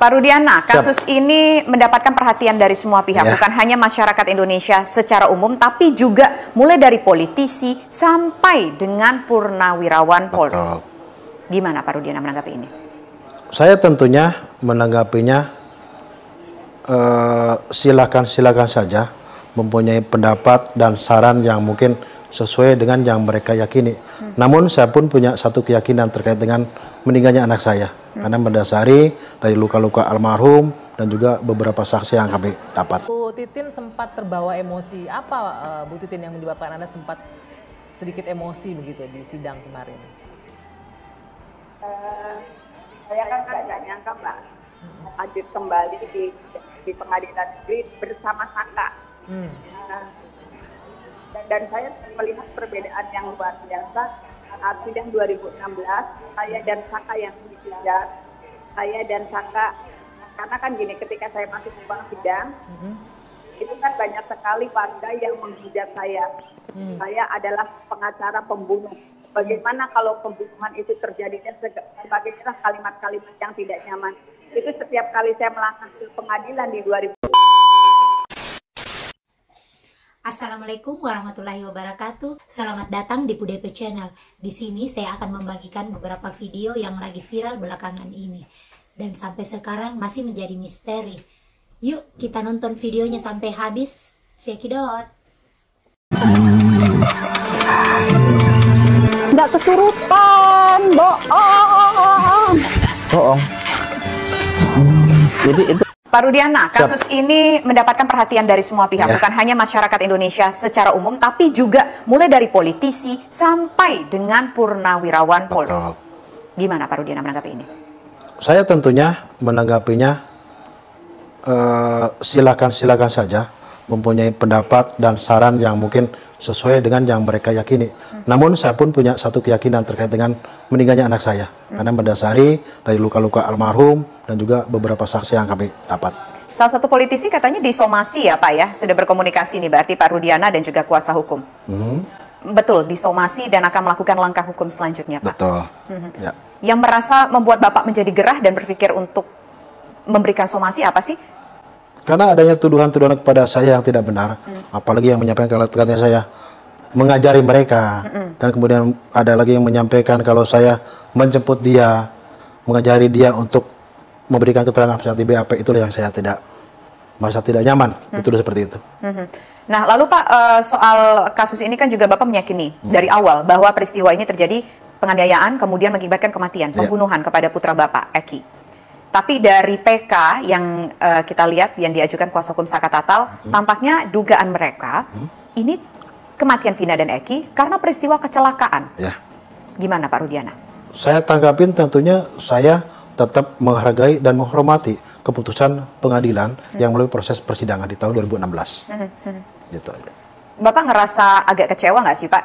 Pak Rudiana, kasus ini mendapatkan perhatian dari semua pihak, bukan hanya masyarakat Indonesia secara umum, tapi juga mulai dari politisi sampai dengan purnawirawan Polri. Gimana Pak Rudiana menanggapi ini? Saya tentunya menanggapinya silakan saja mempunyai pendapat dan saran yang mungkin sesuai dengan yang mereka yakini. Namun saya pun punya satu keyakinan terkait dengan meninggalnya anak saya. Karena mendasari dari luka-luka almarhum dan juga beberapa saksi yang kami dapat. Bu Titin sempat terbawa emosi. Apa Bu Titin yang menyebabkan Anda sempat sedikit emosi begitu di sidang kemarin? Saya kan nggak nyangka Mbak hadir kembali di pengadilan negeri bersama Saka. Dan saya melihat perbedaan yang luar biasa. Saat sidang 2016, saya dan Saka yang sidang, saya dan Saka, karena kan gini, ketika saya masuk ke ruang sidang, itu kan banyak sekali warga yang menghujat saya. Saya adalah pengacara pembunuh. Bagaimana kalau pembunuhan itu terjadinya sebagai kalimat-kalimat yang tidak nyaman. Itu setiap kali saya melangkah ke pengadilan di 2000. Assalamualaikum warahmatullahi wabarakatuh. Selamat datang di PUDP Channel. Di sini saya akan membagikan beberapa video yang lagi viral belakangan ini dan sampai sekarang masih menjadi misteri. Yuk kita nonton videonya sampai habis. Check it out. Nggak kesurupan, bohong. Bohong. Jadi itu Pak Rudiana, kasus ini mendapatkan perhatian dari semua pihak, bukan hanya masyarakat Indonesia secara umum, tapi juga mulai dari politisi sampai dengan purnawirawan Polri. Gimana Pak Rudiana menanggapi ini? Saya tentunya menanggapinya silakan saja mempunyai pendapat dan saran yang mungkin sesuai dengan yang mereka yakini. Namun saya pun punya satu keyakinan terkait dengan meninggalnya anak saya. Karena mendasari dari luka-luka almarhum dan juga beberapa saksi yang kami dapat. Salah satu politisi katanya disomasi ya Pak ya, sudah berkomunikasi nih berarti Pak Rudiana dan juga kuasa hukum. Betul, disomasi dan akan melakukan langkah hukum selanjutnya Pak. Betul. Ya. Yang merasa membuat Bapak menjadi gerah dan berpikir untuk memberikan somasi apa sih? Karena adanya tuduhan-tuduhan kepada saya yang tidak benar, apalagi yang menyampaikan kalau katanya saya mengajari mereka, dan kemudian ada lagi yang menyampaikan kalau saya menjemput dia, mengajari dia untuk memberikan keterangan di BAP, itulah yang saya tidak merasa tidak nyaman, itu seperti itu. Nah lalu Pak, soal kasus ini kan juga Bapak meyakini dari awal bahwa peristiwa ini terjadi penganiayaan kemudian mengakibatkan kematian, pembunuhan kepada putra Bapak, Eki. Tapi dari PK yang kita lihat yang diajukan kuasa hukum Saka Tatal, tampaknya dugaan mereka ini kematian Vina dan Eki karena peristiwa kecelakaan. Gimana Pak Rudiana? Saya tanggapin tentunya saya tetap menghargai dan menghormati keputusan pengadilan yang melalui proses persidangan di tahun 2016. Gitu aja. Bapak ngerasa agak kecewa nggak sih Pak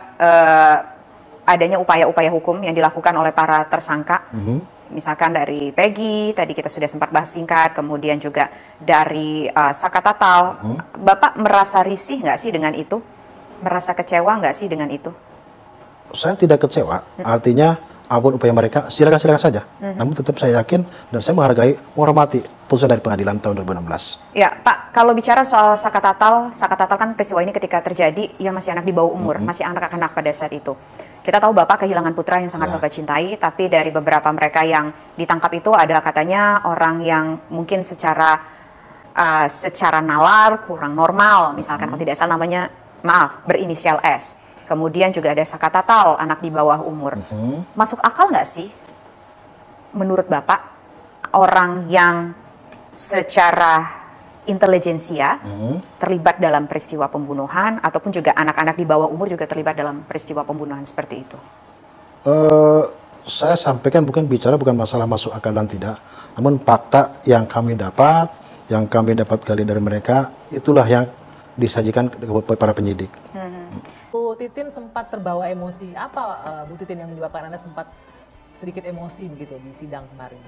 adanya upaya-upaya hukum yang dilakukan oleh para tersangka? Misalkan dari Peggy, tadi kita sudah sempat bahas singkat, kemudian juga dari Saka Tatal. Bapak merasa risih nggak sih dengan itu? Merasa kecewa nggak sih dengan itu? Saya tidak kecewa, artinya apapun upaya mereka, silakan saja. Namun tetap saya yakin dan saya menghargai, menghormati putusan dari pengadilan tahun 2016. Ya Pak, kalau bicara soal Saka Tatal kan peristiwa ini ketika terjadi, ia masih anak di bawah umur, masih anak-anak pada saat itu. Kita tahu Bapak kehilangan putra yang sangat Bapak cintai, tapi dari beberapa mereka yang ditangkap itu adalah katanya orang yang mungkin secara nalar kurang normal, misalkan kalau tidak salah namanya, maaf, berinisial S. Kemudian juga ada Saka Tatal, anak di bawah umur. Masuk akal nggak sih menurut Bapak orang yang secara intelijensia terlibat dalam peristiwa pembunuhan ataupun juga anak-anak di bawah umur juga terlibat dalam peristiwa pembunuhan seperti itu? Saya sampaikan bukan masalah masuk akal dan tidak, namun fakta yang kami dapat gali dari mereka, itulah yang disajikan kepada para penyidik. Bu Titin sempat terbawa emosi. Apa Bu Titin yang menyebabkan Anda sempat sedikit emosi begitu di sidang kemarin?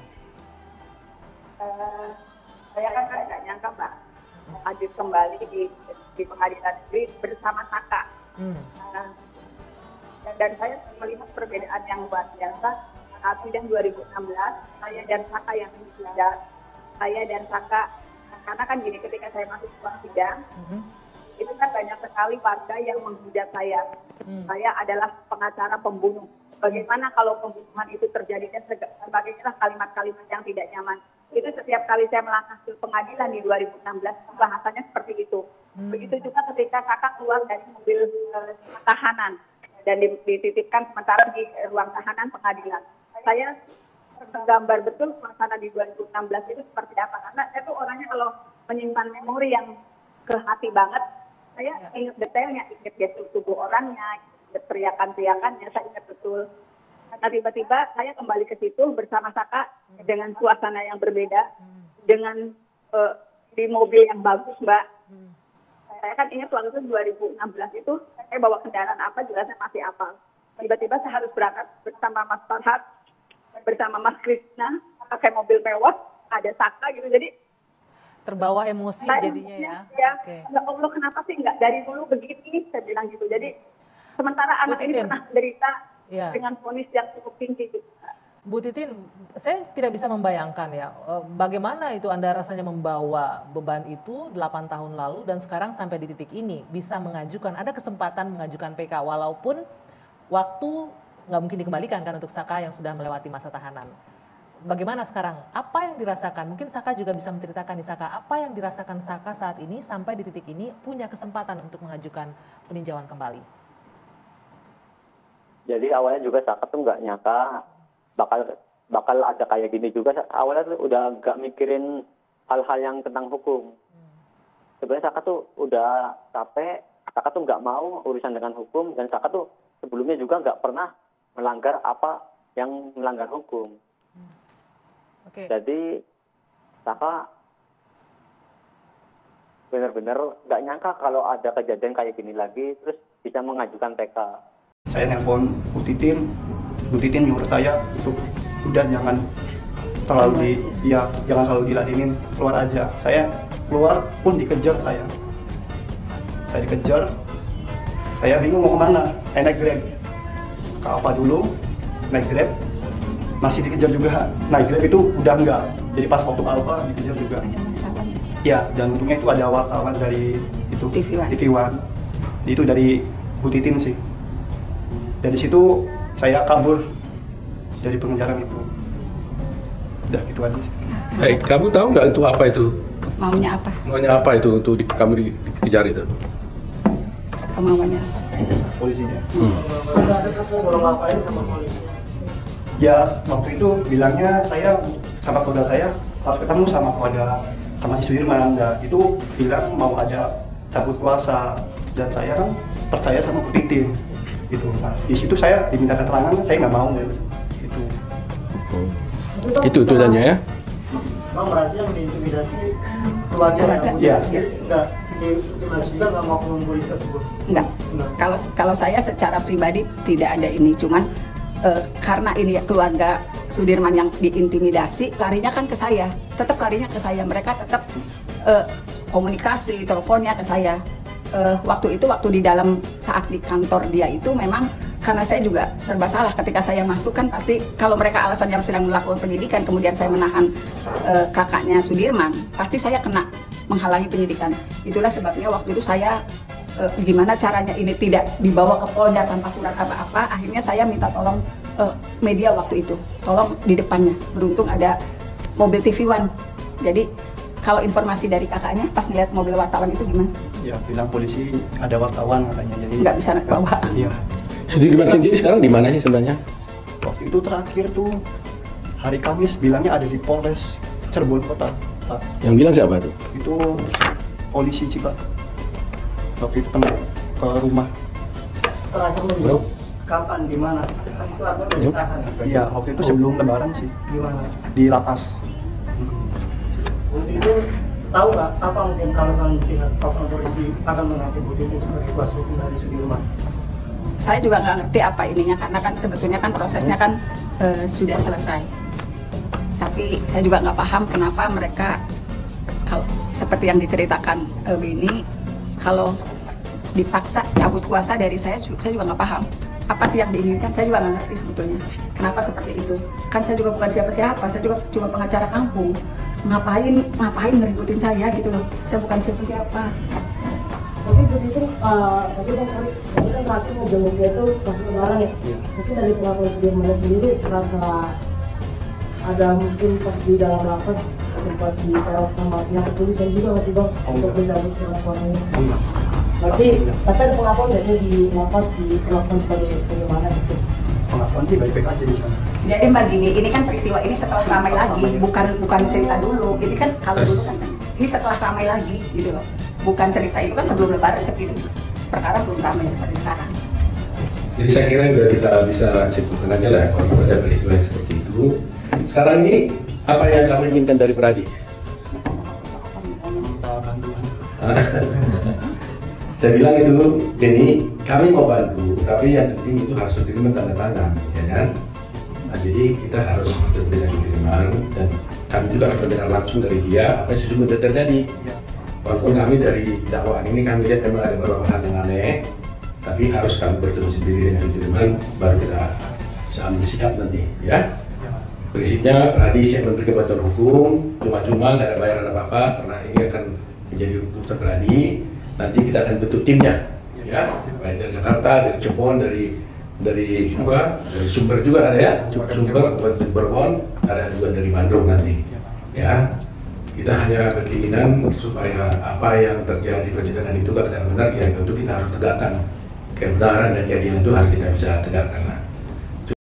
Saya kan nggak nyangka Mbak hadir kembali di pengadilan negeri bersama Saka. Dan saya melihat perbedaan yang luar biasa. Saat sidang 2016, saya dan Saka yang sidang, saya dan Saka, karena kan gini, ketika saya masuk ruang sidang, itu kan banyak sekali warga yang menghujat saya. Saya adalah pengacara pembunuh. Bagaimana kalau pembunuhan itu terjadi dan sebagainya, kalimat-kalimat yang tidak nyaman. Itu setiap kali saya melangkah ke pengadilan di 2016, bahasanya seperti itu. Begitu juga ketika Saka keluar dari mobil tahanan dan dititipkan sementara di ruang tahanan pengadilan. Saya tergambar betul suasana di 2016 itu seperti apa. Karena saya tuh orangnya kalau menyimpan memori yang ke hati banget, saya ingat detailnya, ingat gestur tubuh orangnya, ingat teriakan-teriakannya, saya ingat betul. Nah tiba-tiba saya kembali ke situ bersama Saka dengan suasana yang berbeda, dengan di mobil yang bagus, Mbak. Saya kan ingat waktu itu 2016 itu, saya bawa kendaraan apa juga saya masih hafal. Tiba-tiba saya harus berangkat bersama Mas Farhad, bersama Mas Krishna, pakai mobil mewah, ada Saka gitu, jadi Terbawa emosi jadinya ya. Ya, ya Allah kenapa sih nggak dari dulu begini, saya bilang gitu. Jadi sementara anak ini pernah menderita dengan vonis yang cukup tinggi gitu. Bu Titin, saya tidak bisa membayangkan ya, bagaimana itu Anda rasanya membawa beban itu 8 tahun lalu dan sekarang sampai di titik ini bisa mengajukan, ada kesempatan mengajukan PK walaupun waktu nggak mungkin dikembalikan kan untuk Saka yang sudah melewati masa tahanan. Bagaimana sekarang? Apa yang dirasakan? Mungkin Saka juga bisa menceritakan di Saka, apa yang dirasakan Saka saat ini sampai di titik ini punya kesempatan untuk mengajukan peninjauan kembali? Jadi awalnya juga Saka tuh nggak nyangka bakal ada kayak gini juga. Awalnya tuh udah nggak mikirin hal-hal yang tentang hukum. Sebenarnya Saka tuh udah capek, Saka tuh nggak mau urusan dengan hukum, dan Saka tuh sebelumnya juga nggak pernah melanggar apa yang melanggar hukum. Jadi Saka benar-benar nggak nyangka kalau ada kejadian kayak gini lagi, terus bisa mengajukan PK. Saya nelpon Bu Titin nyuruh saya untuk udah jangan terlalu jangan terlalu diladenin, keluar aja. Saya keluar pun dikejar saya dikejar, saya bingung mau kemana. Saya naik Grab ke apa dulu, naik Grab masih dikejar juga. Naik Grab itu udah enggak, jadi pas waktu Alfa dikejar juga. Ya, dan untungnya itu ada wartawan dari itu TV One. Itu dari Bu Titin sih. Dari situ saya kabur dari pengejaran itu. Udah gitu aja. Baik, kamu tahu nggak itu apa itu? Maunya apa? Maunya apa itu untuk kamu dikejar itu? Kemauannya polisinya. Ya waktu itu bilangnya saya sama keluarga saya harus ketemu sama si Sudirman. Dan itu bilang mau ada cabut kuasa, dan saya kan percaya sama Bu Titin. Gitu. Nah, di situ saya diminta keterangan, saya nggak mau gitu. Itu tanya ya? Bang berarti yang diintimidasi keluarga ya? Enggak, juga nggak mau mengumpulkan tersebut? Enggak. Kalau saya secara pribadi tidak ada ini, cuman karena ini ya keluarga Sudirman yang diintimidasi, larinya kan ke saya, tetap larinya ke saya. Mereka tetap komunikasi, teleponnya ke saya. Waktu di dalam saat di kantor dia itu memang karena saya juga serba salah ketika saya masuk, kan pasti kalau mereka alasannya sedang melakukan penyidikan, kemudian saya menahan kakaknya Sudirman, pasti saya kena menghalangi penyidikan. Itulah sebabnya waktu itu saya gimana caranya ini tidak dibawa ke Polda tanpa surat apa-apa. Akhirnya saya minta tolong media waktu itu, tolong di depannya. Beruntung ada mobil TV One. Jadi kalau informasi dari kakaknya pas lihat mobil wartawan itu gimana? Ya bilang polisi ada wartawan katanya, jadi nggak bisa bawa. Iya. Sudirman sendiri sekarang di mana sih sebenarnya? Waktu itu terakhir tuh hari Kamis bilangnya ada di Polres Cirebon Kota, Pak. Yang bilang siapa tuh? Itu polisi Cipak. Waktu itu pernah ke rumah. Terakhir menjawab kapan, di mana? Itu apa ditahan? Iya, waktu itu sebelum Lebaran sih. Di mana? Di lapas. Waktu itu tahu nggak apa mungkin kalau pihak polisi akan mengangkat Bu Titin sebagai kuasa hukum dari Sudirman? Saya juga nggak ngerti apa ininya, karena kan sebetulnya kan prosesnya kan sudah selesai. Tapi saya juga nggak paham kenapa mereka kalau seperti yang diceritakan Beni, kalau dipaksa cabut kuasa dari saya juga nggak paham. Apa sih yang diinginkan? Saya juga nggak ngerti sebetulnya. Kenapa seperti itu? Kan saya juga bukan siapa-siapa, saya juga cuma pengacara kampung. ngapain ngeributin saya gitu loh. Saya bukan siapa-siapa. Tapi begitu, tapi Bang sorry, tapi kan terakhir mau jenguk dia itu pas lebaran ya. Mungkin dari pengakuan Sudirman sendiri merasa ada mungkin pas di dalam lapas sempat diteror sama pihak kepolisian juga masih Bang untuk mencabut surat kuasanya. Berarti tapi ada pengakuan dari di lapas diperlakukan sebagai bagaimana gitu. Pengakuan sih baik-baik aja di sana. Jadi Mbak Dini, ini kan peristiwa ini setelah ramai lagi, bukan cerita dulu. Ini kan kalau dulu kan ini setelah ramai lagi gitu loh. Bukan cerita itu kan sebelum lebaran seperti itu. Perkara belum ramai seperti sekarang. Jadi saya kira juga kita bisa simpulkan aja lah kalau ada peristiwa yang seperti itu. Sekarang ini apa yang kamu inginkan dari Pradi? Minta bantuan. Saya bilang itu, Denny, kami mau bantu, tapi yang penting itu harus Sudirman tanda tangan, ya kan? Nah, jadi kita harus bertemu dengan Sudirman dan kami juga akan mendengar langsung dari dia apa yang sesungguhnya terjadi. Walaupun kami dari dakwaan ini kami lihat memang ada beberapa hal yang aneh, tapi harus kami bertemu sendiri dengan Sudirman baru kita bisa ambil sikap nanti, ya. Prinsipnya Pradi siap memberi bantuan hukum, cuma-cuma nggak ada bayaran apa-apa karena ini akan menjadi urusan Pradi. Nanti kita akan bentuk timnya, ya, baik dari Jakarta, dari Cirebon, dari Sumber juga ada ya, Sumber, Cirebon, ada juga dari Bandung nanti, ya. Kita hanya berkeinginan supaya apa yang terjadi persidangan itu kalau tidak benar, ya tentu kita harus tegakkan kebenaran dan keadilan itu harus kita bisa tegakkan.